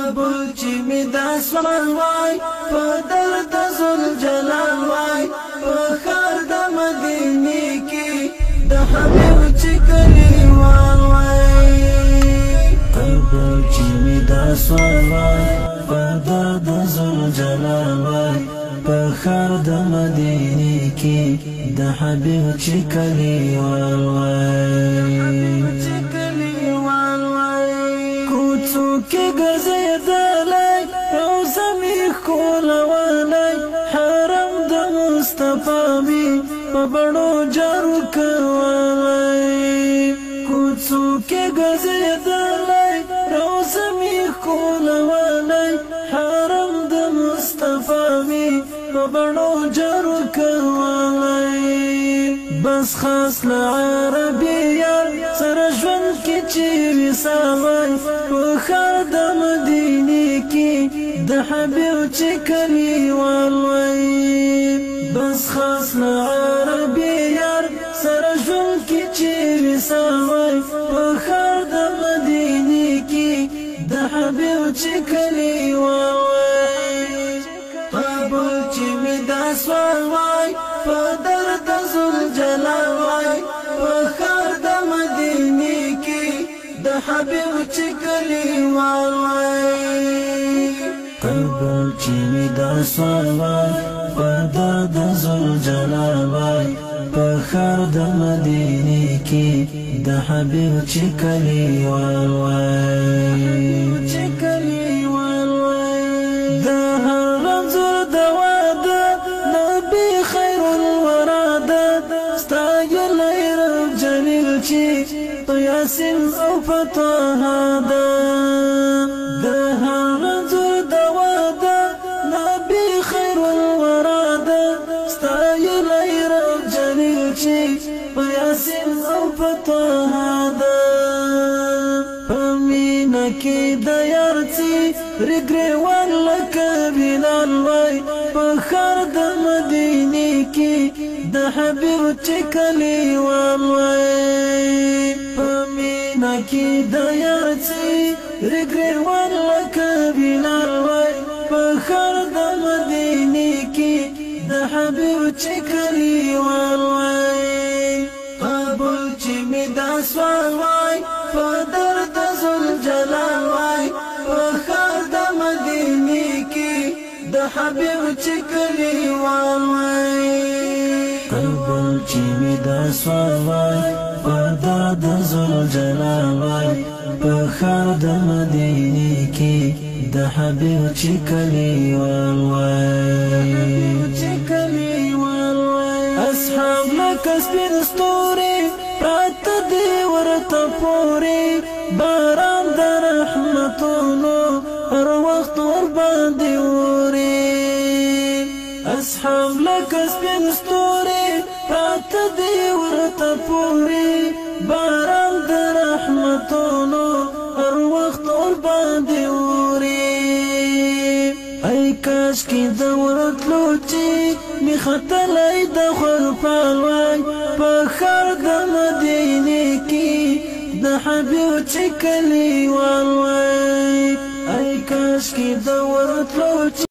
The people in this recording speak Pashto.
بابل چې می دا سوال وای په درد زل جلال وای په خار د مدینه کې د حبیب چې کلیوال وای بابل چې می دا سوال وای په درد زل جلال وای په خار د مدینه کې د حبیب چې کلیوال وای کی گزیدلی روزه می کولولی حرم د مصطفی می په بڼو جارو کولی کوڅو کی گزیدلی روزه می کولولی حرم د مصطفی می په بڼو جارو کولی بس خاص لعربیه سره ژوند کې چې وصال وای په خار د مدینه کې د حبیب چې کلیوال وای بس خاص لعربیه سره ژوند کې چې وصال وای په خار د مدینه کې د حبیب چې کلیوال وای بابل چې می دا سوال وای په درد زل جلال وای په خار د مدینه کې د حبیب چې کلیوال وای بابل چې می دا سوال وای په درد زل جلال وای په خار د مدینه کې د حبیب چې کلیوال وای د هر رمزور د واده نبی خیر الورا ده ستایلی رب جلیل چې په یاسین او په طه ده د هر رمزور د واده نبی خیر الورا ده ستایلی رب جلیل چې په یاسین او په طه ده په مینه کې د یار رګریوان لکه بلال وای په خار د مدینه کې د حبیب چې کلیوال وای په مینه کې د یار رګریوان لکه بلال وای په خار د مدینه کې د حبیب چې کلیوال وای بابل چې می دا سوال وای په درد زل جلال وای په خار د مدینه کې د حبیب چې کلیوال وای بابل چې می دا سوال وای په درد زل جلال وای په خار د مدینه کې د حبیب چې کلیوال وای اصحاب لکه سپین ستوري پراته دي ورته پورې باران د رحمتونو هر وخت ور باندې اوري اصحاب لکه سپین ستوري پراته دي ورته پورې باران د رحمتونو هر وخت ور باندې اوري ای کاش کې د ورتلو چې می ختلای د خرپال وای په خار د مدینه کې د حبیب چې کلیوال وای ای کاش کې د ورتلو